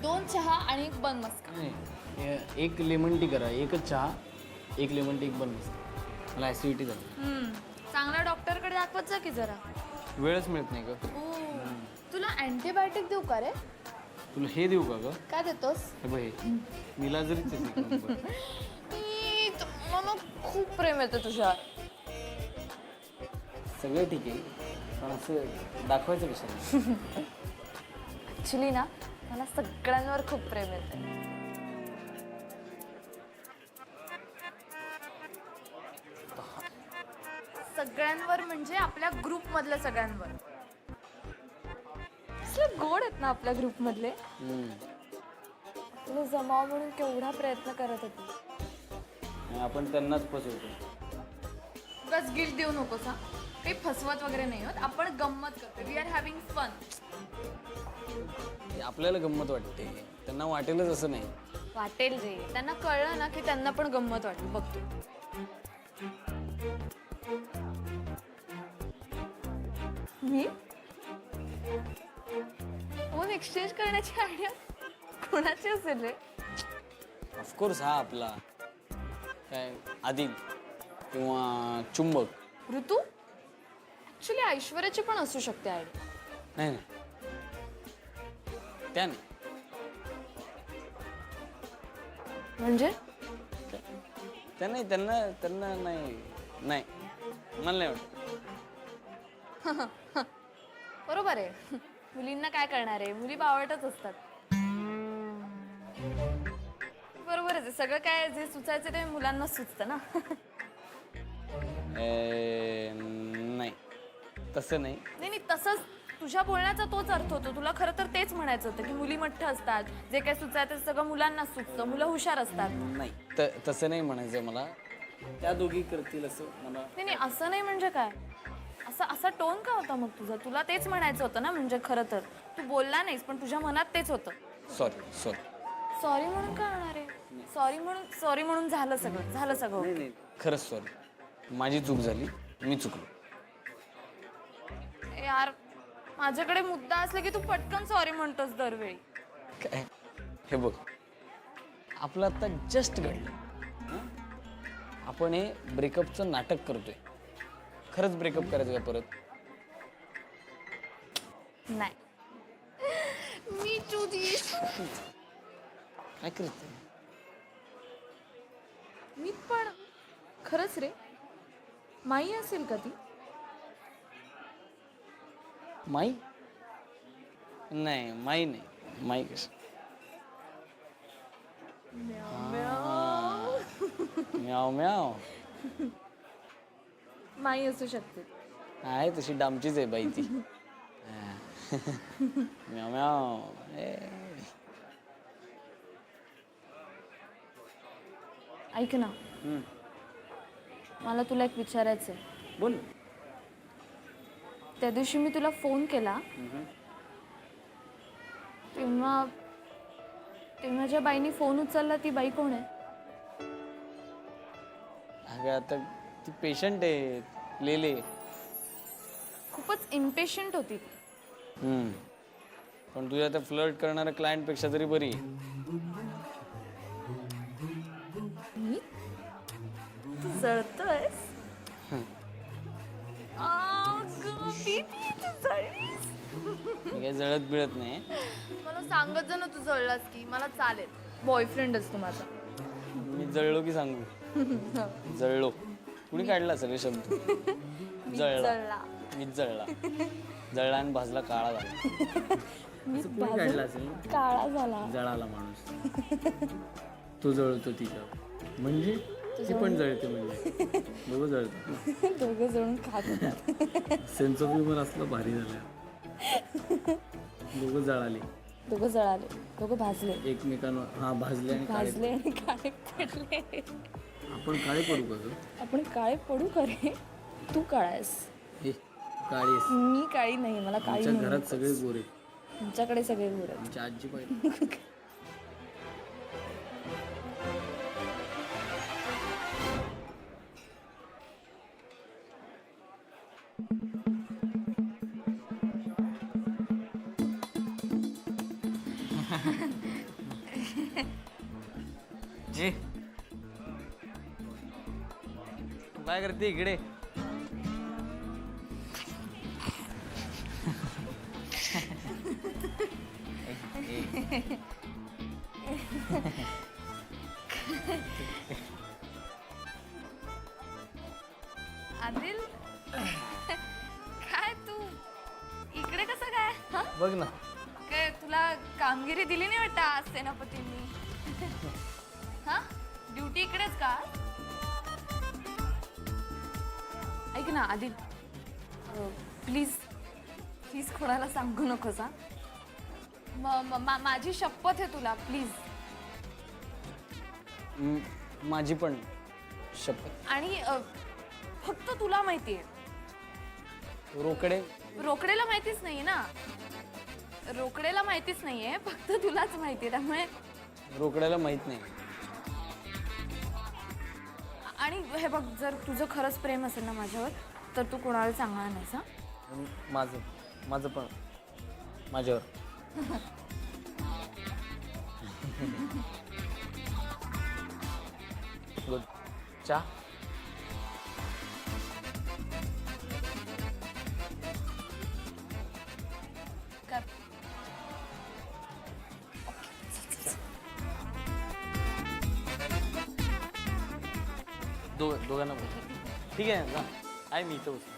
2 चहा आणि 1 बन मस्का. नाही, एक लेमन टी करा. एकच चहा, एक लेमन टी, एक बन मस्का. मला ॲसिडिटी झाली. चांगला डॉक्टरकडे दाखवत जा की जरा. वेळच मिळत नाही ग. तुला अँटीबायोटिक देऊ का रे? तुला हे देऊ का ग? काय देतोस? हे बघ, हे निलाजरीच आहे ती कंबर. मला खूप प्रेम येतं तुझ्यावर. सगळं ठीक आहे, पण असं दाखवायचं कशाला? ॲक्च्युली ना मला सगळ्यांवर खूप प्रेम येतं. सगळ्यांवर म्हणजे आपल्या ग्रुप मधल्या सगळ्यांवर. कसले गोड आहेत ना आपल्या ग्रुप मधले. तुला जमाव म्हणून केवढा प्रयत्न करत होती. आणि आपण त्यांनाच फसवतो. बस गिल्ट देऊ नकोस हा. काही फसवत वगैरे नाही होत. आपण गंमत करतो. We are having fun. आपल्याला गंमत वाटते, त्यांना वाटेलच असं नाही. वाटेल रे. त्यांना कळलं ना की त्यांना पण गंमत वाटेल. बघ तू. मी फोन एक्सचेंज करण्याची आयडिया कोणाची असेल रे? ऑफकोर्स हा आपला काय आदिल किंवा चुंबक. ऋतू ऍक्च्युली ऐश्वर्याची पण असू शकते आयडिया. नाही नाही, त्या नाही. म्हणजे त्या नाही, त्यांना त्यांना नाही. नाही, मला नाही वाटत. बरोबर आहे. मुलींना काय करणार आहे, मुली बावटच असतात. बरोबरच आहे. सगळं काय जे सुचायचं ते मुलांना सुचतं ना. नाही, तसं नाही. नाही नाही, तसंच तुझ्या बोलण्याचा तोच अर्थ होतो. तुला खरं तर तेच म्हणायचं होतं की मुली मठ्ठ असतात, जे काय सुचायचं ते सगळं मुलांना सुचतं, मुलं हुशार असतात. नाही, तसं नाही म्हणायचं मला. त्या दोघी करतील असं मला. नाही नाही, असं नाही म्हणजे काय? असा टोन का होता मग तुझा? तुला तेच म्हणायचं होतं ना. म्हणजे खरं तर तू बोलला नाहीस, पण तुझ्या मनात तेच होतं. सॉरी. सॉरी म्हणून काय होणार आहे? सॉरी म्हणून झालं सगळं. नाही, खरंच सॉरी. माझी चूक झाली, मी चुकलो. यार, माझ्याकडे मुद्दा असला की तू पटकन सॉरी म्हणतोस दरवेळी. काय हे बघ, आपलं आता जस्ट घडलं. आपण हे ब्रेकअपचं नाटक करतोय. खरंच ब्रेकअप करायचं का परत? नाही. मी तुझी काय करते? मी पण खरंच रे. माई असेल का ती? माई? नाही, माई नाही. माई कसं? म्याव म्याव. माई असू शकते. आहे तशी डामचीच आहे बाई ती. म्याव म्याव. ऐक ना, मला तुला एक विचारायचं आहे. बोल. त्या दिवशी मी तुला फोन केला तेव्हा ज्या बाईनी फोन उचलला ती बाई कोण आहे? अगं आता ती पेशंट आहे, लेले. खूपच इम्पेशंट होती. पण तुझ्या त्या फ्लर्ट करणाऱ्या क्लायंटपेक्षा तरी बरी. मी? तू जळतोयस? मी काही जळत बिळत नाही. मला सांगत जा ना तू जळलास की. मला चालेल. बॉयफ्रेंडच तू माझा. मी जळलो की सांगू? जळलो. कुणी काढला सगळे शब्द? जळला. मीच जळला. जळला आणि भाजला काळा झाला. कुणी काढला असेल? काळा झाला. जळाला माणूस. तो जळतो तिच्यावर म्हणजे ती पण जळते. म्हणजे दोघं जळतात. दोघं जळून खात होतात. सेन्स ऑफ ह्युमर असलं भारी झालं. दोघं जळाले. दोघं भाजले एकमेकांवर. भाजले आणि काळे पडले. आपण काळे पडू का ग? आपण काळे पडू का रे? तू काळा आहेस. हे काळी. मी काळी नाही. मला काळी आमच्या घरात सगळे गोरे. तुमच्याकडे सगळे गोरे. आमची आजी पाहिजे. ए तू काय करते इकडे? आदिल काय तू इकडे कसं काय हा? बघ ना. काय तुला कामगिरी दिली नाही वाटतं आज सेनापतींनी? हा ड्युटी इकडेच का? ऐक ना आदिल, प्लीज प्लीज कोणाला सांगू नकोस हा. माझी शपथ आहे तुला, प्लीज. माझी पण शपथ. आणि फक्त तुला माहितीये. रोकडे रोकडेला माहितीच नाहीये ना. रोकडेला माहितीच नाहीये, फक्त तुलाच माहितीये. त्यामुळे रोकड्याला माहित नाही. आणि हे बघ, जर तुझं खरंच प्रेम असेल ना माझ्यावर, तर तू कोणाला सांगणार नाहीस हा. माझं पण माझ्यावर. गुड. चहा. कर. दोघांना पण. ठीक आहे ना, आहे मी इथं बसतो.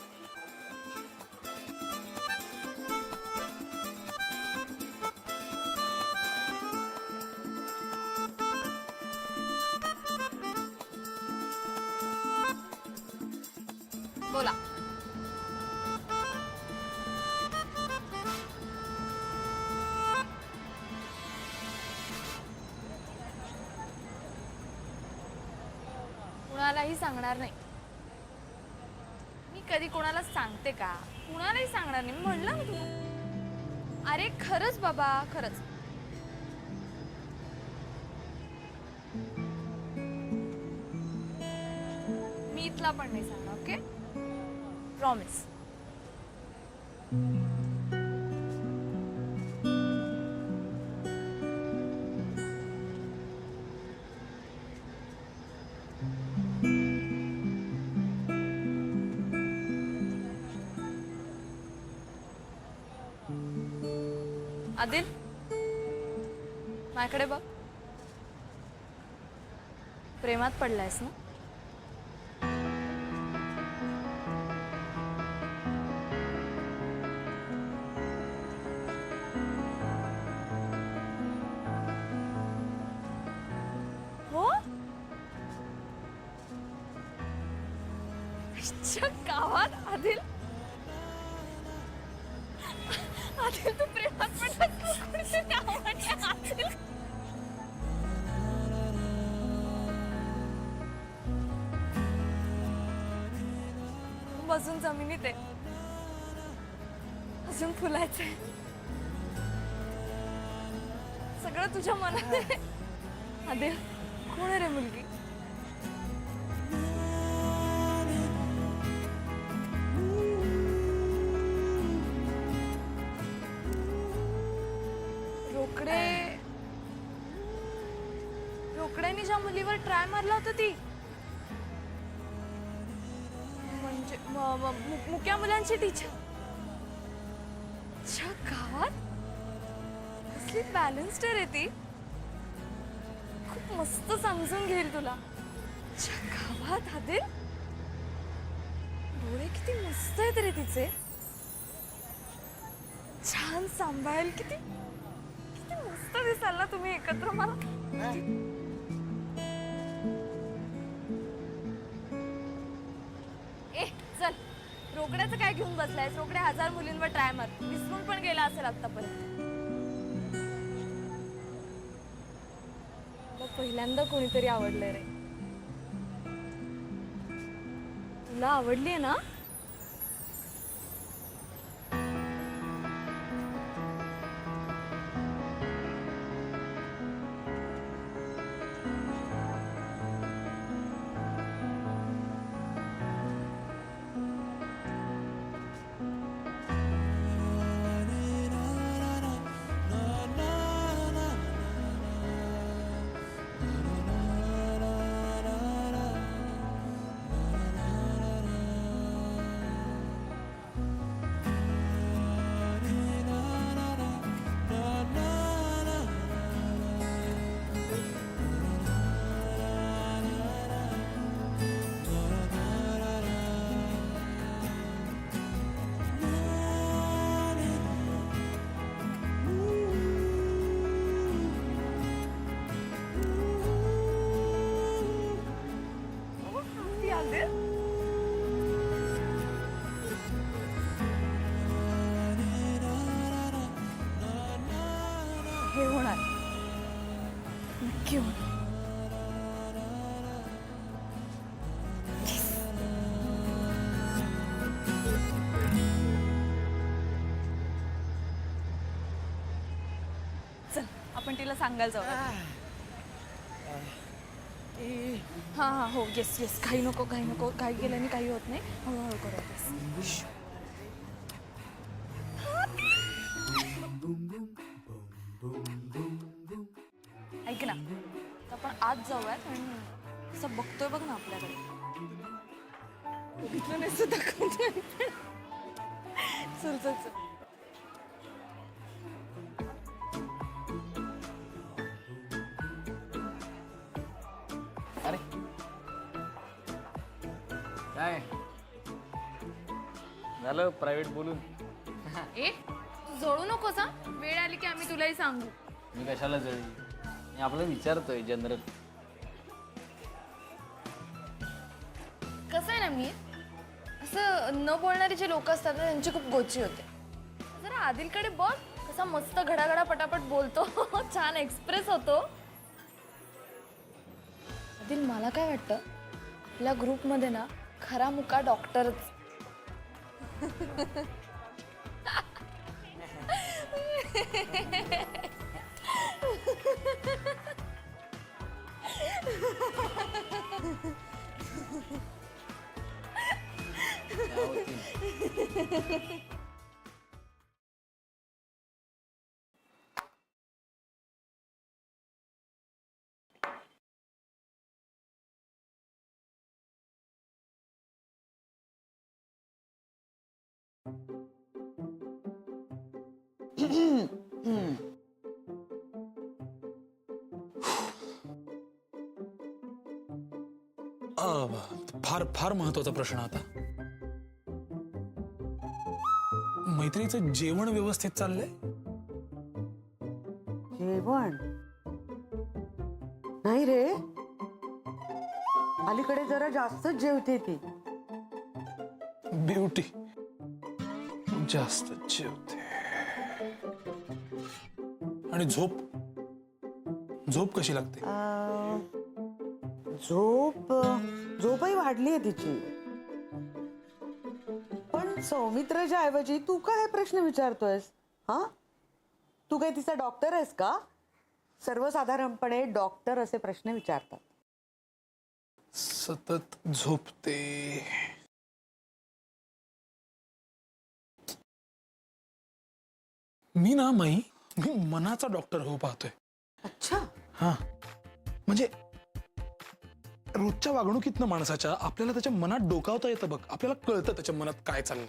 बोला. कुणालाही सांगणार नाही. मी कधी कोणाला सांगते का? कुणालाही सांगणार नाही. मी म्हणलं ना तुला. अरे खरंच बाबा, खरंच. मी इथला पण नाही सांगणार. Okay, promise. आदिल, माझ्याकडे बघ. प्रेमात पडलायस ना? हो? इच्छा गावात आदिल, आदिल तू प्रेमात पडलास कोणत्या गावात आदिल? बसून जमिनीत आहे, अजून फुलायचंय. सगळं तुझ्या मनात आहे. आदिल, कोण आहे रे मुलगी? रोकड्याने ज्या मुलीवर ट्राय मारला होता ती, म्हणजे मुक्या मुलांची टीचर. अच्छा, गावात कसली बॅलन्स्ड आहे ती. खूप मस्त समजून घेईल तुला. अच्छा, गावात आदिल, डोळे किती मस्त आहेत रे तिचे. छान सांभाळेल. किती किती मस्त दिसाल ना तुम्ही एकत्र. मला चल, रोकड्याचं काय घेऊन बसलायस? रोकड्या 1000 मुलींवर ट्राय मार. विसरून पण गेला असेल आतापर्यंत. पहिल्यांदा कोणीतरी आवडलंय रे. तुला आवडलीये ना? हे होणार, नक्की होणार. चल आपण तिला सांगायला जाऊ. हा हा हो येस येस, काही नको काही नको, काही केल्याने काही होत नाही, हळूहळू करत. ऐक ना, आपण आज जाऊयात आणि असं बघतोय बघ ना आपल्याकडे. बघितलं नाही सुद्धा दाखवतोय. चल चल चल. अरे काय झालं प्रायव्हेट बोलून? ए तू जळू नकोस हा, वेळ आली की आम्ही तुलाही सांगू. मी कशाला जळली? मी आपलं विचारतोय जनरल. कसं आहे ना, मी असं न बोलणारे जे लोक असतात ना त्यांची खूप गोची होते. जरा आदिलकडे बघ, कसा मस्त घडाघडा पटापट बोलतो. छान एक्सप्रेस होतो. आदिल, मला काय वाटतं, आपल्या ग्रुपमध्ये ना खरा मुका डॉक्टरच. फार फार महत्वाचा प्रश्न आता. मैत्रीचं जेवण व्यवस्थित चाललंय? जेवण नाही रे, अलीकडे जरा जास्तच जेवते ती. ब्युटी जास्त जेवते. आणि झोप झोप कशी लागते? झोपही वाढली आहे तिची. पण सौमित्रच्या ऐवजी तू काय प्रश्न विचारतोयस? हा, तू काय तिचा डॉक्टर आहेस का? सर्वसाधारणपणे डॉक्टर असे प्रश्न विचारतात. सतत झोपते. मी ना मी मनाचा डॉक्टर हो पाहतोय. अच्छा. हा, म्हणजे रोजच्या वागणुकीतनं माणसाच्या आपल्याला त्याच्या मनात डोकावता येतं बघ. आपल्याला कळतं त्याच्या मनात काय चाललंय.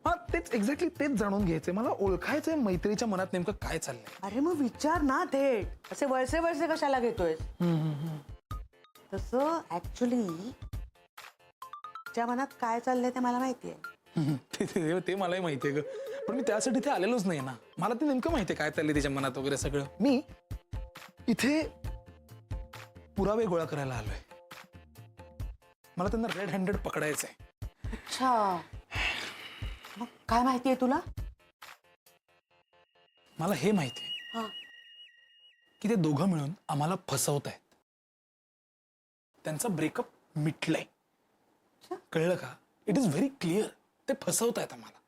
हा, तेच एक्झॅक्टली तेच जाणून घ्यायचंय मला. ओळखायचंय मैत्रीच्या मनात नेमकं काय चाललंय. अरे मग विचार ना थेट. असे वळसे वळसे कशाला घेतोयस? तसं ऍक्च्युली तिच्या मनात काय चाललंय ते मला माहितीये. ते मलाही माहितीये ग, पण मी त्यासाठी ते आलेलोच नाही ना. मला ते नेमकं माहितीये काय चाललंय तिच्या मनात वगैरे सगळं. मी इथे पुरावे गोळा करायला आलोय. मला त्यांना रेड हँडेड पकडायचंय. अच्छा, मग काय माहितीये तुला? मला हे माहितीये की ते दोघं मिळून आम्हाला फसवत आहेत. त्यांचा ब्रेकअप मिटलंय. कळलं का? It is very clear. ते फसवत आहेत आम्हाला.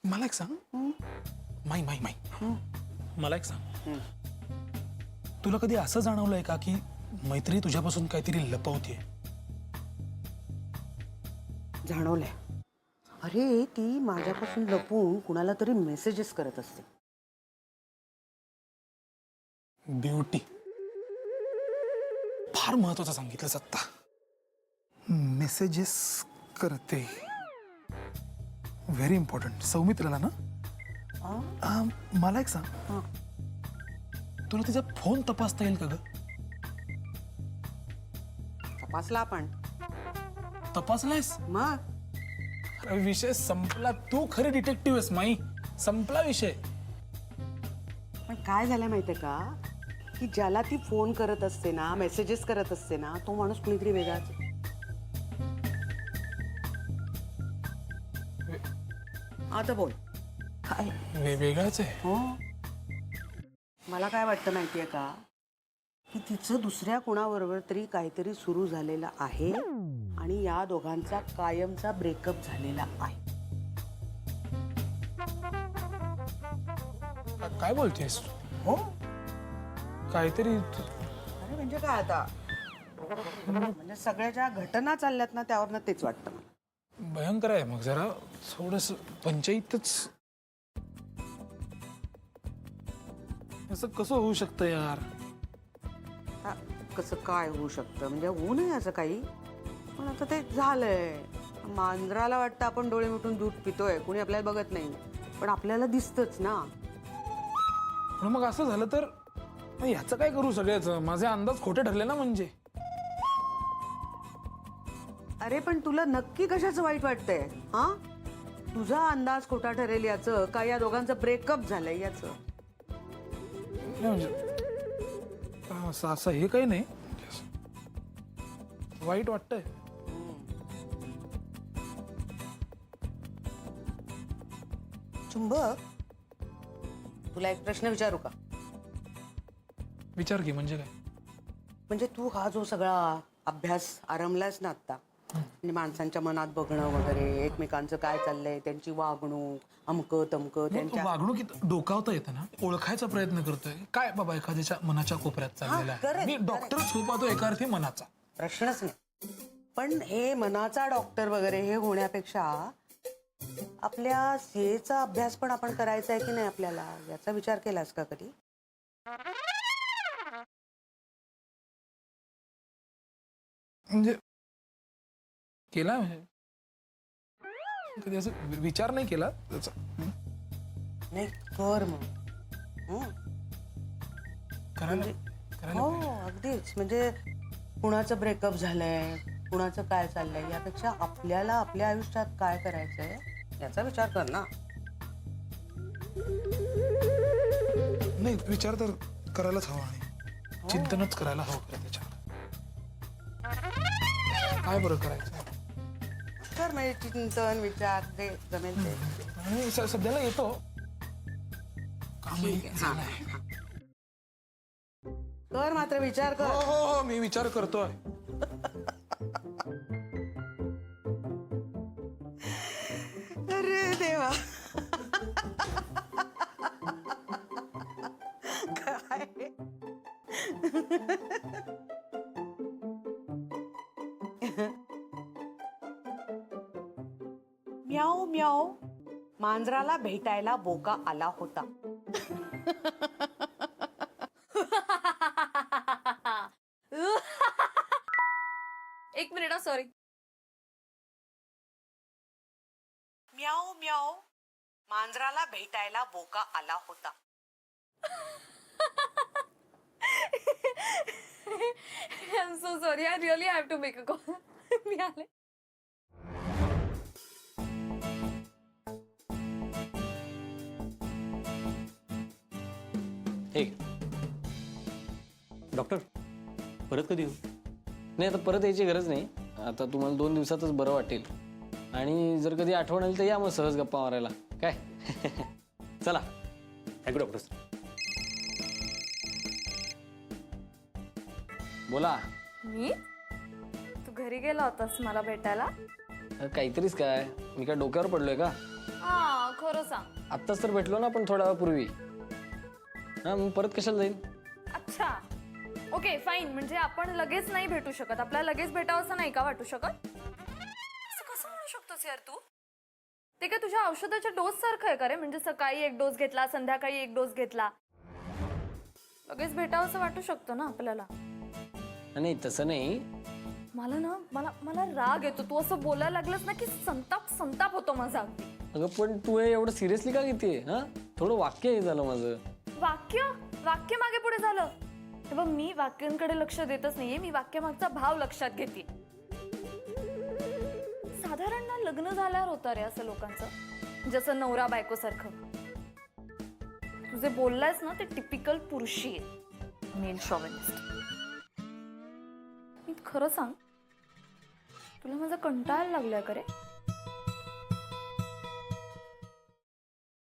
मला एक सांग माई मला एक सांग, तुला कधी असं जाणवलंय का की मैत्री तुझ्यापासून काहीतरी लपवतेय? जाणवलंय. अरे ती माझ्यापासून लपून कुणाला तरी मेसेजेस करत असते. ब्युटी, फार महत्वाचं सांगितलंस आता. मेसेजेस करते. Very important. सौमित्राला ना? मला एक सांग, तुला तिचा फोन तपासता येईल का ग? तपासला आपण. तपासलायस? मग विषय संपला. तू खरी डिटेक्टिव्ह आहेस माई. संपला विषय. पण काय झालं माहितीये का, की ज्याला ती फोन करत असते ना, मेसेजेस करत असते ना, तो माणूस कुणीतरी वेगळाच. आता बोल काय? वेगळाच आहे. हो, मला काय वाटतं माहितीये का, की तिचं दुसऱ्या कोणाबरोबर तरी काहीतरी सुरू झालेलं आहे आणि या दोघांचा कायमचा ब्रेकअप झालेला आहे. काय बोलतेस तू? हो काहीतरी अरे म्हणजे काय आता, म्हणजे सगळ्या ज्या घटना चालल्यात ना त्यावरनं तेच वाटतं मला. भयंकर आहे. मग जरा थोडस पंचायतच. असं कसं होऊ शकतं यार? आता कसं काय होऊ शकतं, म्हणजे होऊ नये असं काही, पण आता ते झालंय. मांजराला वाटतं आपण डोळे मिटून दूध पितोय, कुणी आपल्याला बघत नाही, पण आपल्याला दिसतच ना. पण मग असं झालं तर मग ह्याचं काय करू सगळ्याचं? माझे अंदाज खोटे ठरले ना म्हणजे. अरे पण तुला नक्की कशाचं वाईट वाटतंय? हा, तुझा अंदाज खोटा ठरेल याचं का या दोघांचं ब्रेकअप झालंय याचं? नाही म्हणजे असं असं हे काही नाही, वाईट वाटतंय. चुंबक, तुला एक प्रश्न विचारू का? विचार की. म्हणजे काय? म्हणजे तू हा जो सगळा अभ्यास आरंभलास ना आता, म्हणजे माणसांच्या मनात बघणं वगैरे, एकमेकांचं काय चाललंय, त्यांची वागणूक, अमकं तमकं, त्यांच्या वागणुकीत डोकावता येतं ना, ओळखायचा प्रयत्न करतोय काय बाबा एखाद्याच्या मनाच्या कोपऱ्यात चाललेला correct, आहे. मी डॉक्टरच होऊ पाहतो एका अर्थी मनाचा. प्रश्नच नाही. पण हे मनाचा डॉक्टर वगैरे हे होण्यापेक्षा आपल्या सीएचा अभ्यास पण आपण करायचा आहे की नाही आपल्याला, याचा विचार केलास का कधी? म्हणजे केला म्हणजे कधी असं विचार नाही केला त्याचा. नाही कर मग. हं. करायला करायला हो अगदीच. म्हणजे कुणाचं ब्रेकअप झालंय, कुणाचं काय चाललंय, यापेक्षा आपल्याला आपल्या आयुष्यात काय करायचंय याचा विचार कर ना. नाही विचार तर करायलाच हवा आणि चिंतनच करायला हवं खरं त्याच्यावर. काय बरं करायचं कर म्हणजे चिंतन विचार जे जमेल ते. आणि सध्याला येतो कामही ठीक आहे. झालंय. कर मात्र विचार हो कर. हो हो मी विचार करतोय. अरे देवा. काय म्याव म्याव, मांजराला भेटायला बोका आला होता. एक मिनिट, सॉरी. म्याव म्याव, मांजराला भेटायला बोका आला होता. I am so sorry, I really have to make a call. मी आले. हे डॉक्टर परत कधी येऊ? नाही आता परत यायची गरज नाही. आता तुम्हाला 2 दिवसातच बरं वाटेल. आणि जर कधी आठवण आली तर या मग सहज गप्पा मारायला काय. चला. Thank you doctor. बोला. मी? तू घरी गेला होतास मला भेटायला? काहीतरीच काय, मी काय डोक्यावर पडलोय का? हा खरं सांग. आत्ताच तर भेटलो ना आपण थोड्या वेळापूर्वी. हा मग परत कशाला जाईल? अच्छा ओके फाईन. म्हणजे आपण लगेच नाही भेटू शकत, आपल्याला लगेच भेटावं असं नाही का वाटू शकत? असं कसं म्हणू शकतोस यार तू? ते काय तुझ्या औषधाच्या डोस सारखं आहे का रे? म्हणजे सकाळी 1 डोस घेतला, संध्याकाळी 1 डोस घेतला, लगेच भेटावं असं वाटू शकतं ना आपल्याला? नाही तसं नाही. मला ना मला राग येतो. तू असं बोलायला लागलास ना की संताप होतो माझा अगदी. अगं पण तू हे एवढं सिरियसली का घेते? हा थोडं वाक्य हे झालं माझं. वाक्य मागे पुढे झालं. हे बघ, मी वाक्यांकडे लक्ष देतच नाहीये, मी वाक्यामागचा भाव लक्षात घेते. साधारण ना लग्न झाल्यावर होतं रे असं लोकांचं, जसं नवरा बायको सारखं. तुझे बोललायस ना ते टिपिकल पुरुषी आहे, मेल शॉविनिस्ट. मी खरं सांग, तुला माझा कंटाळायला लागलाय का रे?